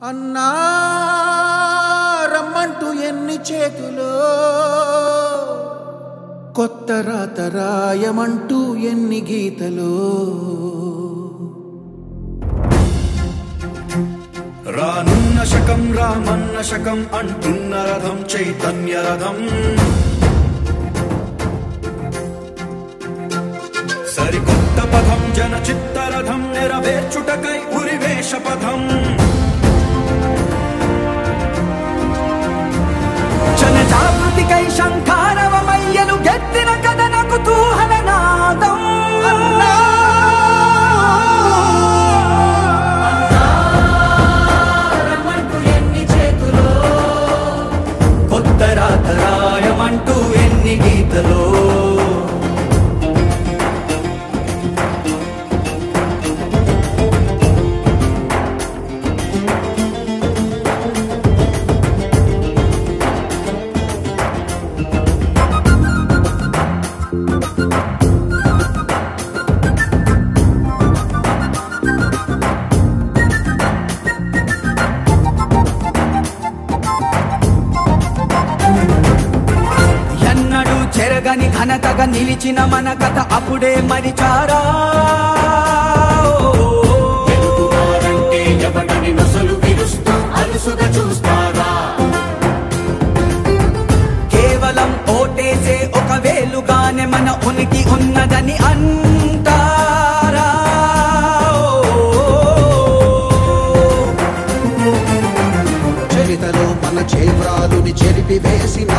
అన్నా రమ్మంటూ ఎన్ని చేతులో కొత్త రాత రాయమంటూ ఎన్ని గీతలో రానున్న శకం రామన్న శకం అంటున్న రథం చైతన్య రథం సరికొత్త పథం జన చిత్తరథం నెరవేర్చుటకై ఉరివేష పథం జన జాగృతికై శంఖారవమయ్యలు గెత్తిన కథన కుతూహల నాదం కొత్త రాత రాయమంటూ ఎన్ని గీతలో చెరగని ఘనతగా నిలిచిన మన కథ అప్పుడే మరిచారా ఎవడని నొసలు విరుస్తూ అలుసుగా చూస్తారా కేవలం ఓటేసే ఒక వేలుగానే మన ఉనికి ఉన్నదని అంటారా చరితలో మన చేవ్రాలుని చెరిపి వేసిన